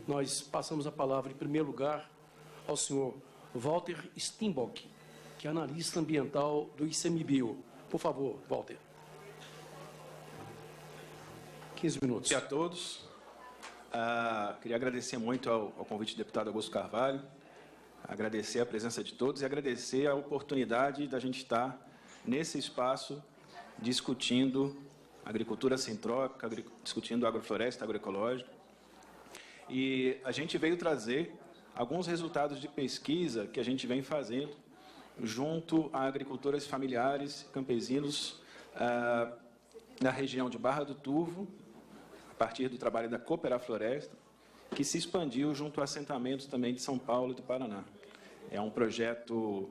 nós passamos a palavra, em primeiro lugar, ao senhor Walter Steinbock, que é analista ambiental do ICMBio. Por favor, Walter. 15 minutos. Bom dia a todos. Queria agradecer muito ao convite do deputado Augusto Carvalho, agradecer a presença de todos e agradecer a oportunidade da gente estar nesse espaço discutindo agricultura sintrópica, discutindo agrofloresta, agroecológica. E a gente veio trazer alguns resultados de pesquisa que a gente vem fazendo junto a agricultores familiares, campesinos, na região de Barra do Turvo, a partir do trabalho da Cooperafloresta, que se expandiu junto a assentamentos também de São Paulo e do Paraná. É um projeto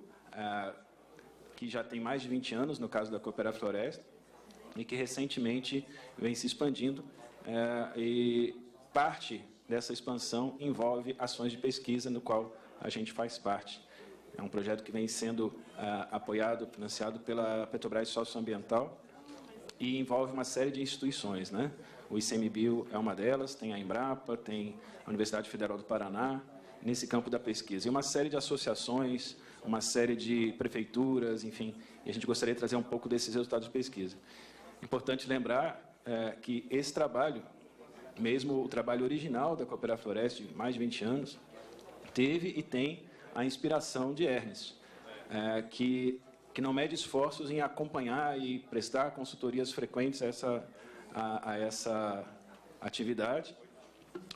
que já tem mais de 20 anos, no caso da Cooperafloresta, e que recentemente vem se expandindo, e parte dessa expansão envolve ações de pesquisa, no qual a gente faz parte. É um projeto que vem sendo apoiado, financiado pela Petrobras Socioambiental e envolve uma série de instituições, né? O ICMBio é uma delas, tem a Embrapa, tem a Universidade Federal do Paraná, nesse campo da pesquisa. E uma série de associações, uma série de prefeituras, enfim, e a gente gostaria de trazer um pouco desses resultados de pesquisa. Importante lembrar que esse trabalho, mesmo o trabalho original da Cooperafloresta, de mais de 20 anos, teve e tem a inspiração de Ernest, que não mede esforços em acompanhar e prestar consultorias frequentes a essa atividade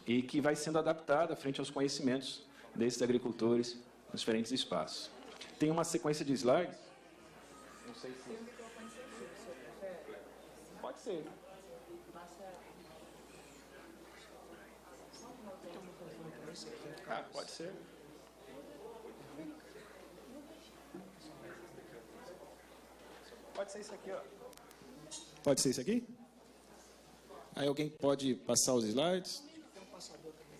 e que vai sendo adaptada frente aos conhecimentos desses agricultores nos diferentes espaços. Tem uma sequência de slides. Não sei se... Pode ser. Pode ser. Pode ser isso aqui, ó. Pode ser isso aqui? Aí alguém pode passar os slides? Tem um passador também.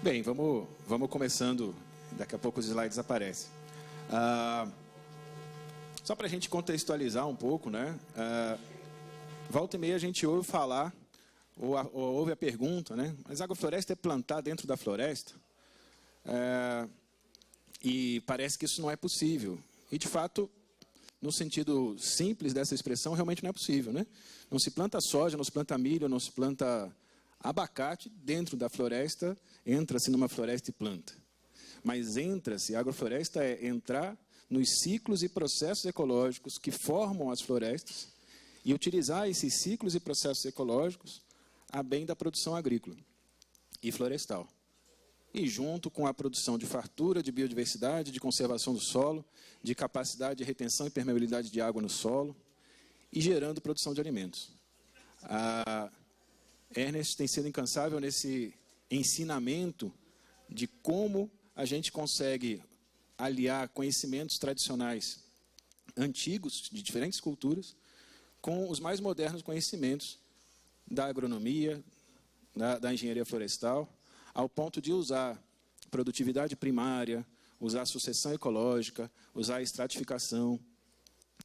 Bem, vamos começando. Daqui a pouco os slides aparecem. Só para a gente contextualizar um pouco, né? Volta e meia a gente ouve falar, ou ouve a pergunta, né? Mas a agrofloresta é plantar dentro da floresta? E parece que isso não é possível. E, de fato, no sentido simples dessa expressão, realmente não é possível, né? Não se planta soja, não se planta milho, não se planta abacate dentro da floresta, entra-se numa floresta e planta. Mas entra-se, a agrofloresta é entrar nos ciclos e processos ecológicos que formam as florestas e utilizar esses ciclos e processos ecológicos a bem da produção agrícola e florestal. E junto com a produção de fartura, de biodiversidade, de conservação do solo, de capacidade de retenção e permeabilidade de água no solo e gerando produção de alimentos. Ernest tem sido incansável nesse ensinamento de como a gente consegue aliar conhecimentos tradicionais antigos, de diferentes culturas, com os mais modernos conhecimentos da agronomia, da engenharia florestal, ao ponto de usar produtividade primária, usar sucessão ecológica, usar estratificação,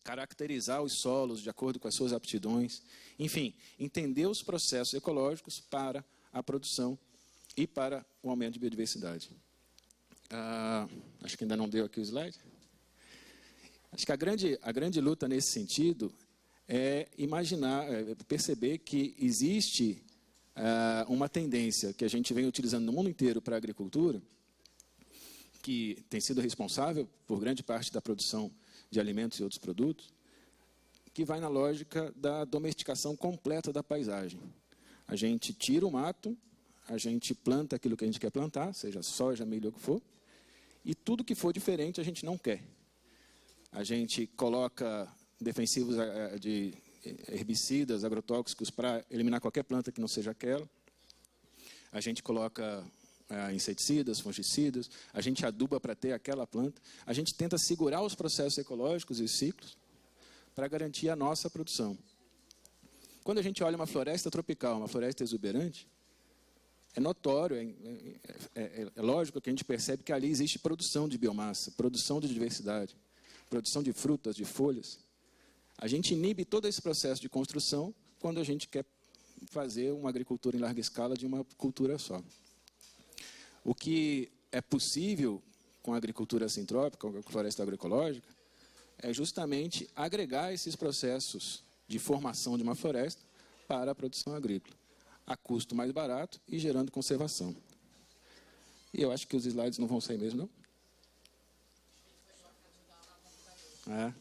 caracterizar os solos de acordo com as suas aptidões, enfim, entender os processos ecológicos para a produção e para o aumento de biodiversidade. Acho que ainda não deu aqui o slide. Acho que a grande luta nesse sentido é imaginar, perceber que existe uma tendência que a gente vem utilizando no mundo inteiro para a agricultura, que tem sido responsável por grande parte da produção de alimentos e outros produtos, que vai na lógica da domesticação completa da paisagem. A gente tira o mato, a gente planta aquilo que a gente quer plantar, seja soja, milho ou o que for, e tudo que for diferente a gente não quer. A gente coloca defensivos de herbicidas, agrotóxicos para eliminar qualquer planta que não seja aquela. A gente coloca inseticidas, fungicidas, a gente aduba para ter aquela planta. A gente tenta segurar os processos ecológicos e os ciclos para garantir a nossa produção. Quando a gente olha uma floresta tropical, uma floresta exuberante, é notório, é lógico que a gente percebe que ali existe produção de biomassa, produção de diversidade, produção de frutas, de folhas. A gente inibe todo esse processo de construção quando a gente quer fazer uma agricultura em larga escala de uma cultura só. O que é possível com a agricultura sintrópica, com a floresta agroecológica, é justamente agregar esses processos de formação de uma floresta para a produção agrícola, a custo mais barato e gerando conservação. E eu acho que os slides não vão sair mesmo, não?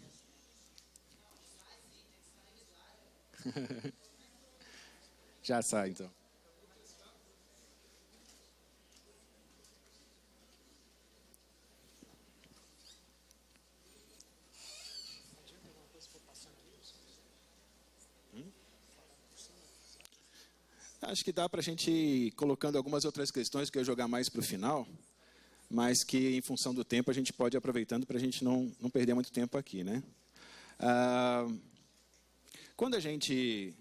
Já sai, então. Acho que dá para a gente ir colocando algumas outras questões que eu jogar mais para o final, mas que, em função do tempo, a gente pode ir aproveitando para a gente não perder muito tempo aqui, né? Quando a gente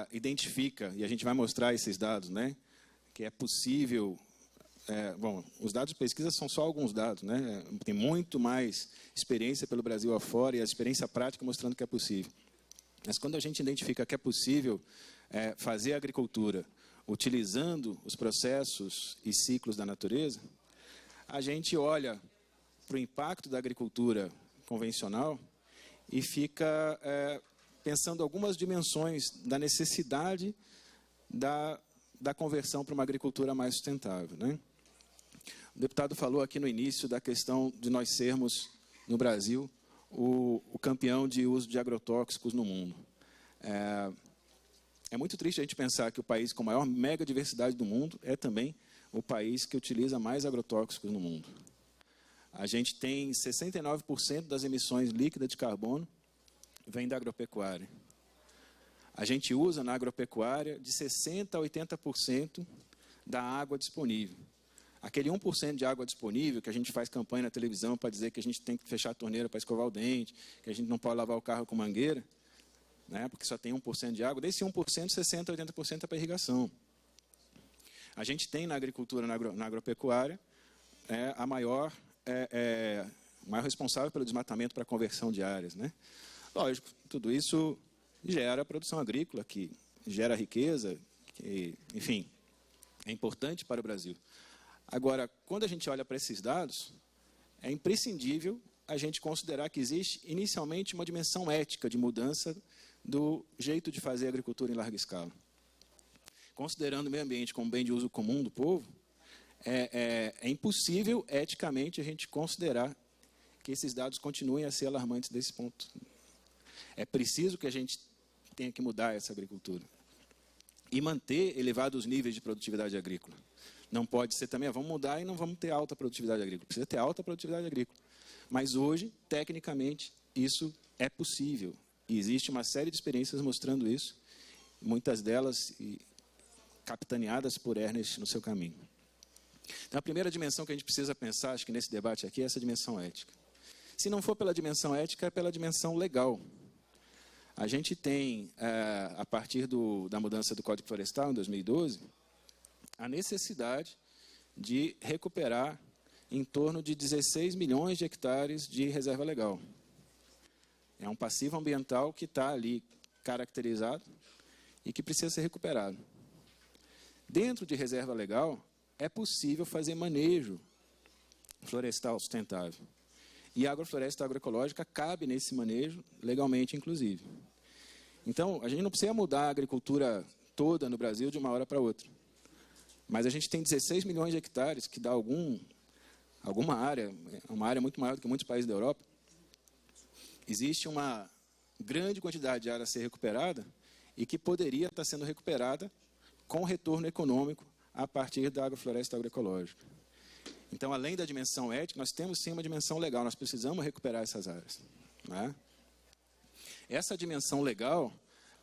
identifica, e a gente vai mostrar esses dados, né, que é possível... bom, os dados de pesquisa são só alguns dados, né? Tem muito mais experiência pelo Brasil afora e a experiência prática mostrando que é possível. Mas quando a gente identifica que é possível fazer agricultura utilizando os processos e ciclos da natureza, a gente olha para o impacto da agricultura convencional e fica pensando algumas dimensões da necessidade da conversão para uma agricultura mais sustentável, né? O deputado falou aqui no início da questão de nós sermos, no Brasil, o campeão de uso de agrotóxicos no mundo. É muito triste a gente pensar que o país com a maior mega diversidade do mundo é também o país que utiliza mais agrotóxicos no mundo. A gente tem 69% das emissões líquidas de carbono vem da agropecuária. A gente usa na agropecuária de 60% a 80% da água disponível. Aquele 1% de água disponível, que a gente faz campanha na televisão para dizer que a gente tem que fechar a torneira para escovar o dente, que a gente não pode lavar o carro com mangueira, né, porque só tem 1% de água, desse 1%, 60% a 80% é para irrigação. A gente tem na agricultura, na agropecuária, a maior responsável pelo desmatamento para a conversão de áreas, né? Lógico, tudo isso gera produção agrícola, que gera riqueza, que, enfim, é importante para o Brasil. Agora, quando a gente olha para esses dados, é imprescindível a gente considerar que existe, inicialmente, uma dimensão ética de mudança do jeito de fazer agricultura em larga escala. Considerando o meio ambiente como bem de uso comum do povo, é impossível, eticamente, a gente considerar que esses dados continuem a ser alarmantes desse ponto. É preciso que a gente tenha que mudar essa agricultura e manter elevados níveis de produtividade agrícola. Não pode ser também, vamos mudar e não vamos ter alta produtividade agrícola. Precisa ter alta produtividade agrícola. Mas hoje, tecnicamente, isso é possível. E existe uma série de experiências mostrando isso, muitas delas capitaneadas por Ernest no seu caminho. Então, a primeira dimensão que a gente precisa pensar, acho que nesse debate aqui, é essa dimensão ética. Se não for pela dimensão ética, é pela dimensão legal. A gente tem, a partir da mudança do Código Florestal, em 2012, a necessidade de recuperar em torno de 16 milhões de hectares de reserva legal. É um passivo ambiental que está ali caracterizado e que precisa ser recuperado. Dentro de reserva legal, é possível fazer manejo florestal sustentável. E a agrofloresta agroecológica cabe nesse manejo, legalmente inclusive. Então, a gente não precisa mudar a agricultura toda no Brasil de uma hora para outra. Mas a gente tem 16 milhões de hectares, que dá alguma área, uma área muito maior do que muitos países da Europa. Existe uma grande quantidade de área a ser recuperada e que poderia estar sendo recuperada com retorno econômico a partir da agrofloresta agroecológica. Então, além da dimensão ética, nós temos sim uma dimensão legal, nós precisamos recuperar essas áreas, né? Essa dimensão legal,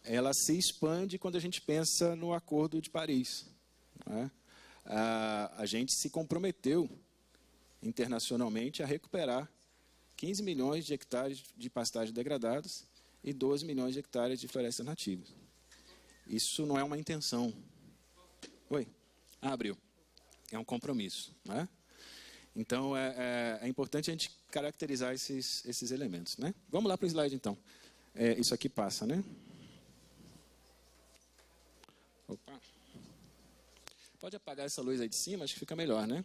ela se expande quando a gente pensa no Acordo de Paris, né? A gente se comprometeu internacionalmente a recuperar 15 milhões de hectares de pastagens degradadas e 12 milhões de hectares de florestas nativas. Isso não é uma intenção. Oi? Abriu. É um compromisso, né? Então, é importante a gente caracterizar esses elementos, né? Vamos lá para o slide, então. Isso aqui passa, né? Opa. Pode apagar essa luz aí de cima, acho que fica melhor, né?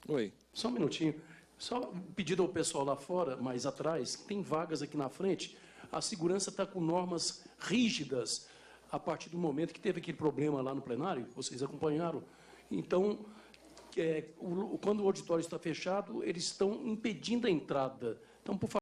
Oi. Só um minutinho. Só um pedido ao pessoal lá fora, mais atrás, tem vagas aqui na frente. A segurança está com normas rígidas a partir do momento que teve aquele problema lá no plenário, vocês acompanharam. Então, quando o auditório está fechado, eles estão impedindo a entrada. Então, por favor,